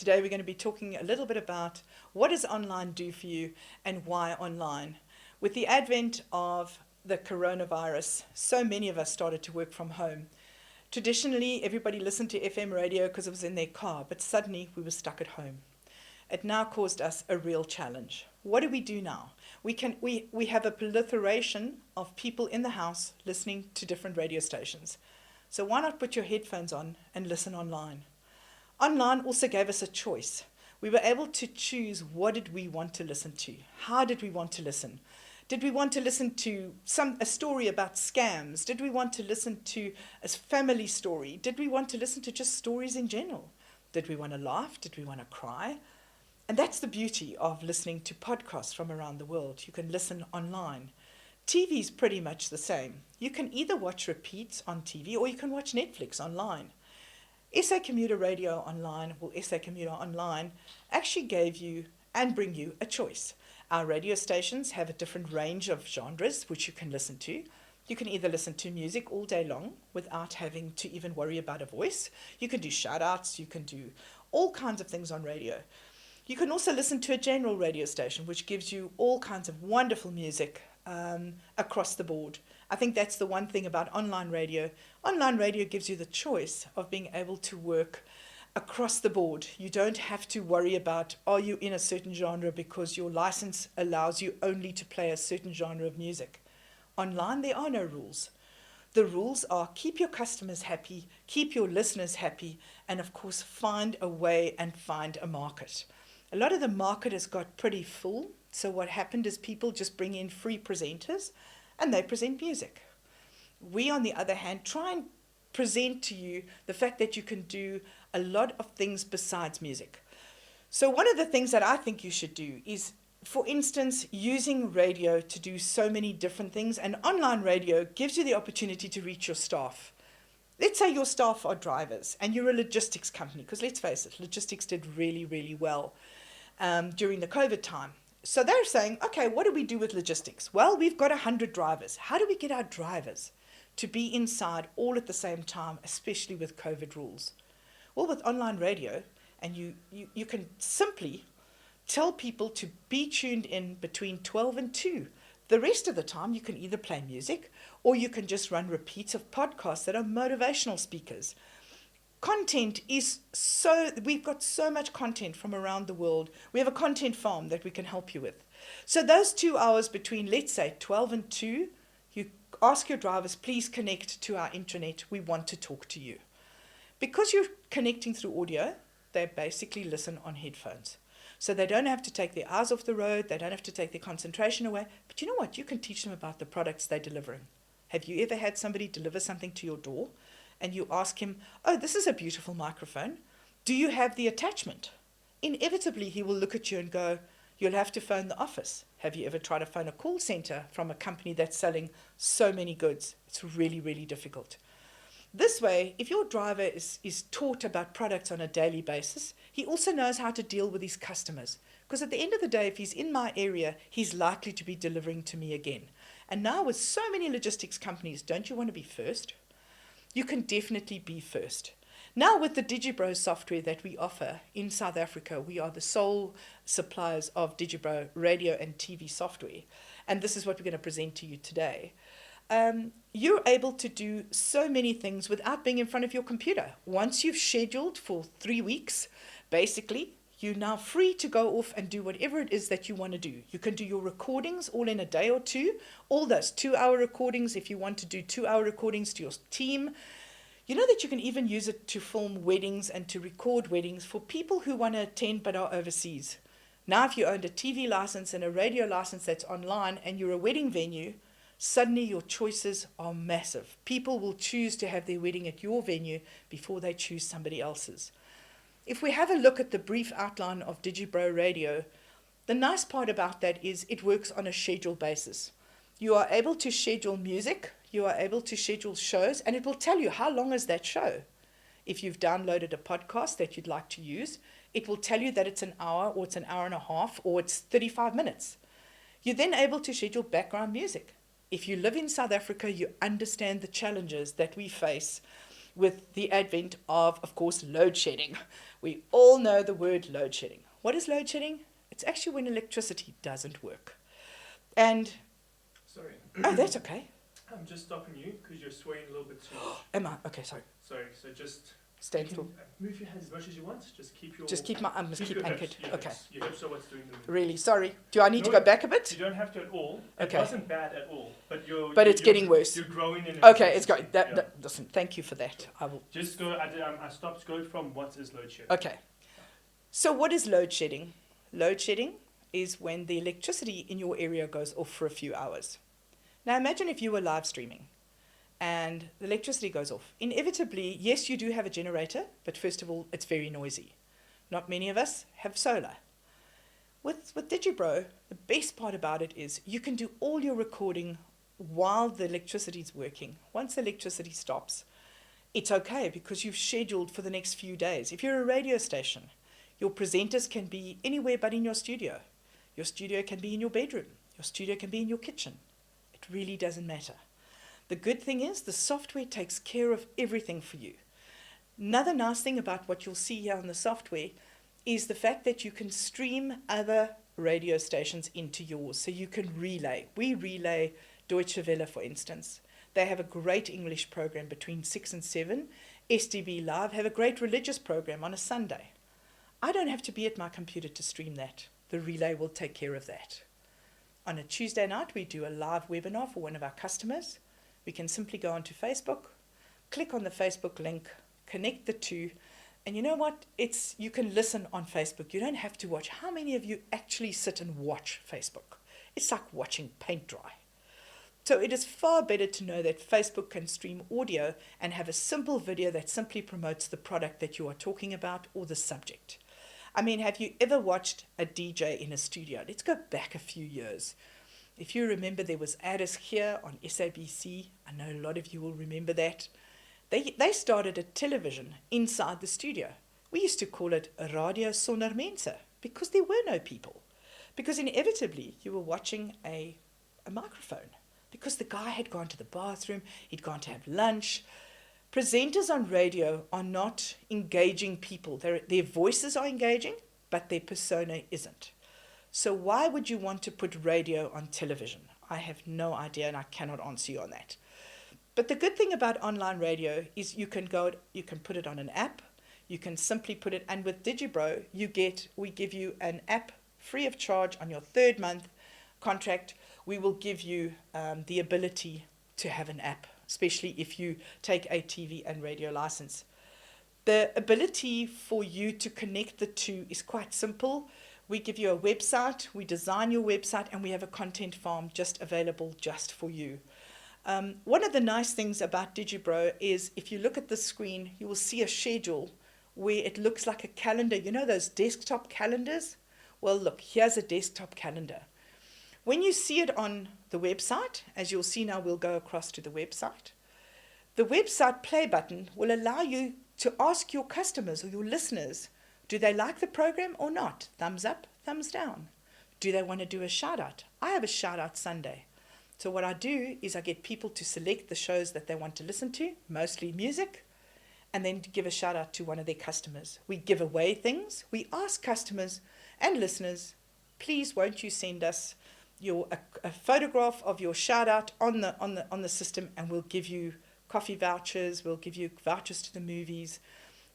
today we're going to be talking a little bit about what does online do for you and why online. With the advent of the coronavirus, so many of us started to work from home. Traditionally, everybody listened to FM radio because it was in their car, but suddenly we were stuck at home. It now caused us a real challenge. What do we do now? We have a proliferation of people in the house listening to different radio stations. So why not put your headphones on and listen online? Online also gave us a choice. We were able to choose what did we want to listen to. How did we want to listen? Did we want to listen to a story about scams? Did we want to listen to a family story? Did we want to listen to just stories in general? Did we want to laugh? Did we want to cry? And that's the beauty of listening to podcasts from around the world. You can listen online. TV is pretty much the same. You can either watch repeats on TV or you can watch Netflix online. SA Commuter Radio Online, or SA Commuter Online, actually gave you and bring you a choice. Our radio stations have a different range of genres which you can listen to. You can either listen to music all day long without having to even worry about a voice. You can do shout-outs, you can do all kinds of things on radio. You can also listen to a general radio station which gives you all kinds of wonderful music across the board. I think that's the one thing about online radio. Online radio gives you the choice of being able to work across the board. You don't have to worry about, are you in a certain genre because your license allows you only to play a certain genre of music. Online, there are no rules. The rules are keep your customers happy, keep your listeners happy, and of course, find a way and find a market. A lot of the market has got pretty full. So what happened is people just bring in free presenters and they present music. We, on the other hand, try and present to you the fact that you can do a lot of things besides music. So one of the things that I think you should do is, for instance, using radio to do so many different things, and online radio gives you the opportunity to reach your staff. Let's say your staff are drivers and you're a logistics company, because let's face it, logistics did really, really well during the COVID time. So they're saying, okay, what do we do with logistics? Well, we've got 100 drivers. How do we get our drivers to be inside all at the same time, especially with COVID rules? Well, with online radio, and you can simply tell people to be tuned in between 12 and 2. The rest of the time, you can either play music or you can just run repeats of podcasts that are motivational speakers. Content is we've got so much content from around the world. We have a content farm that we can help you with. So those 2 hours between, let's say, 12 and 2, you ask your drivers, please connect to our intranet. We want to talk to you. Because you're connecting through audio, they basically listen on headphones. So they don't have to take their eyes off the road. They don't have to take their concentration away. But you know what? You can teach them about the products they're delivering. Have you ever had somebody deliver something to your door and you ask him, oh, this is a beautiful microphone. Do you have the attachment? Inevitably, he will look at you and go, you'll have to phone the office. Have you ever tried to phone a call center from a company that's selling so many goods? It's really, really difficult. This way, if your driver is taught about products on a daily basis, he also knows how to deal with his customers. Because at the end of the day, if he's in my area, he's likely to be delivering to me again. And now with so many logistics companies, don't you want to be first? You can definitely be first. Now with the Digibro software that we offer in South Africa, we are the sole suppliers of Digibro Radio and TV software. And this is what we're going to present to you today. You're able to do so many things without being in front of your computer. Once you've scheduled for 3 weeks, basically, you're now free to go off and do whatever it is that you want to do. You can do your recordings all in a day or two, all those 2-hour recordings if you want to do 2-hour recordings to your team. You know that you can even use it to film weddings and to record weddings for people who want to attend but are overseas. Now, if you owned a TV license and a radio license that's online and you're a wedding venue, suddenly your choices are massive. People will choose to have their wedding at your venue before they choose somebody else's. If we have a look at the brief outline of Digibro Radio, the nice part about that is it works on a schedule basis. You are able to schedule music, you are able to schedule shows, and it will tell you how long is that show. If you've downloaded a podcast that you'd like to use, it will tell you that it's an hour or it's an hour and a half or it's 35 minutes. You're then able to schedule background music. If you live in South Africa, you understand the challenges that we face with the advent of course, load shedding. We all know the word load shedding. What is load shedding? It's actually when electricity doesn't work. And Sorry. oh, that's okay. I'm just stopping you because you're swaying a little bit too much. Am I? Okay, sorry. Sorry, so just stand still. Move your hands as much as you want. Just keep my arms keep anchored. Okay. Your hips are what's doing the movement. Really, sorry. Do I need to go back a bit? You don't have to at all. Okay. It wasn't bad at all, but it's getting worse. You're growing in. Okay, it's going. Listen, thank you for that. I will just go. I stopped going from what is load shedding. Okay. So what is load shedding? Load shedding is when the electricity in your area goes off for a few hours. Now imagine if you were live streaming and the electricity goes off. Inevitably, yes, you do have a generator, but first of all, it's very noisy. Not many of us have solar. With Digibro, the best part about it is you can do all your recording while the electricity is working. Once the electricity stops, it's okay because you've scheduled for the next few days. If you're a radio station, your presenters can be anywhere but in your studio. Your studio can be in your bedroom. Your studio can be in your kitchen. It really doesn't matter. The good thing is the software takes care of everything for you. Another nice thing about what you'll see here on the software is the fact that you can stream other radio stations into yours. So you can relay. We relay Deutsche Welle, for instance. They have a great English program between 6 and 7. STB Live have a great religious program on a Sunday. I don't have to be at my computer to stream that. The relay will take care of that. On a Tuesday night, we do a live webinar for one of our customers. We can simply go onto Facebook, click on the Facebook link, connect the two, and you know what? You can listen on Facebook. You don't have to watch. How many of you actually sit and watch Facebook? It's like watching paint dry. So it is far better to know that Facebook can stream audio and have a simple video that simply promotes the product that you are talking about or the subject. I mean, have you ever watched a DJ in a studio? Let's go back a few years. If you remember, there was Addis here on SABC. I know a lot of you will remember that. They started a television inside the studio. We used to call it Radio Sonder Mense because there were no people. Because inevitably, you were watching a microphone because the guy had gone to the bathroom, he'd gone to have lunch. Presenters on radio are not engaging people. Their voices are engaging, but their persona isn't. So why would you want to put radio on television? I have no idea, and I cannot answer you on that. But the good thing about online radio is you can put it on an app. You can simply put it, and with Digibro, we give you an app free of charge on your 3rd month contract. We will give you the ability to have an app, especially if you take a TV and radio license. The ability for you to connect the two is quite simple. We give you a website, we design your website, and we have a content farm just available just for you. One of the nice things about Digibro is if you look at the screen, you will see a schedule where it looks like a calendar. You know those desktop calendars? Well, look, here's a desktop calendar. When you see it on the website, as you'll see now, we'll go across to the website. The website play button will allow you to ask your customers or your listeners, do they like the program or not? Thumbs up, thumbs down. Do they want to do a shout out? I have a shout out Sunday. So what I do is I get people to select the shows that they want to listen to, mostly music, and then give a shout out to one of their customers. We give away things. We ask customers and listeners, please won't you send us a photograph of your shout out on the system, and we'll give you coffee vouchers, we'll give you vouchers to the movies.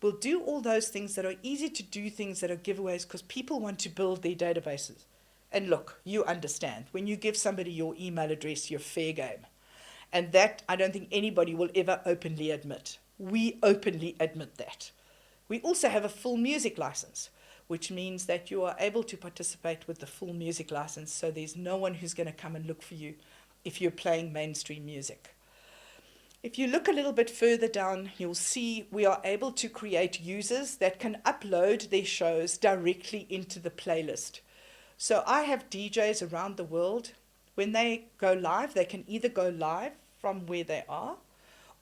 We'll do all those things that are easy to do, things that are giveaways, because people want to build their databases. And look, you understand, when you give somebody your email address, you're fair game. And that I don't think anybody will ever openly admit. We openly admit that. We also have a full music license, which means that you are able to participate with the full music license, so there's no one who's going to come and look for you if you're playing mainstream music. If you look a little bit further down, you'll see we are able to create users that can upload their shows directly into the playlist. So I have DJs around the world. When they go live, they can either go live from where they are,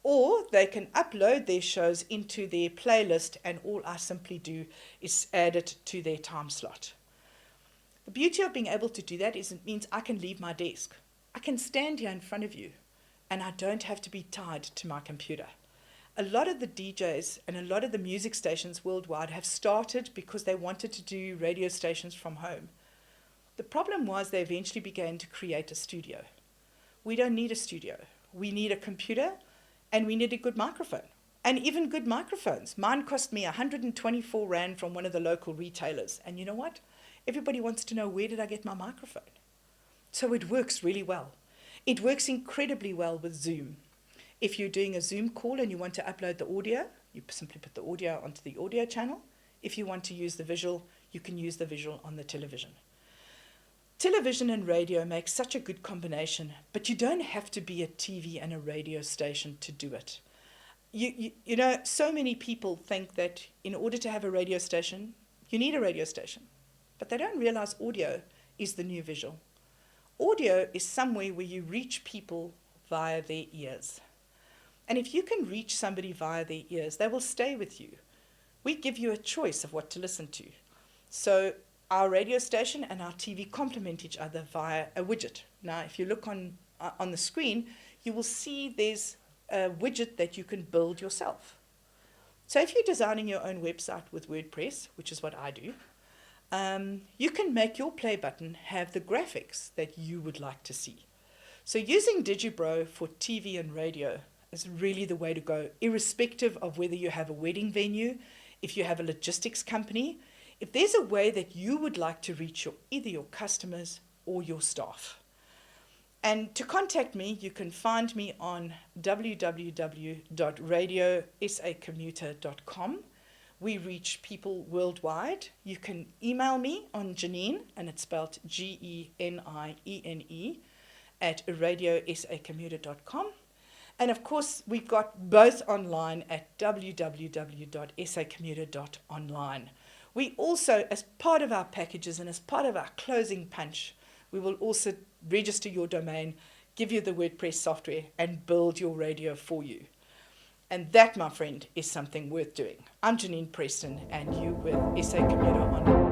or they can upload their shows into their playlist, and all I simply do is add it to their time slot. The beauty of being able to do that is it means I can leave my desk. I can stand here in front of you, and I don't have to be tied to my computer. a lot of the DJs and a lot of the music stations worldwide have started because they wanted to do radio stations from home. The problem was they eventually began to create a studio. We don't need a studio. We need a computer and we need a good microphone. And even good microphones. Mine cost me 124 Rand from one of the local retailers. And you know what? Everybody wants to know, where did I get my microphone? So it works really well. It works incredibly well with Zoom. If you're doing a Zoom call and you want to upload the audio, you simply put the audio onto the audio channel. If you want to use the visual, you can use the visual on the television. Television and radio make such a good combination, but you don't have to be a TV and a radio station to do it. You know, so many people think that in order to have a radio station, you need a radio station, but they don't realize audio is the new visual. Audio is somewhere where you reach people via their ears. And if you can reach somebody via their ears, they will stay with you. We give you a choice of what to listen to. So our radio station and our TV complement each other via a widget. Now, if you look on the screen, you will see there's a widget that you can build yourself. So if you're designing your own website with WordPress, which is what I do, you can make your play button have the graphics that you would like to see. So using Digibro for TV and radio is really the way to go, irrespective of whether you have a wedding venue, if you have a logistics company. If there's a way that you would like to reach either your customers or your staff. And to contact me, you can find me on www.radiosacommuter.com. We reach people worldwide. You can email me on Geniene, and it's spelled Geniene, at radiosacommuter.com. And of course, we've got both online at www.sacommuter.online. We also, as part of our packages and as part of our closing punch, we will also register your domain, give you the WordPress software, and build your radio for you. And that, my friend, is something worth doing. I'm Geniene Preston, and you with SA Commuter Online.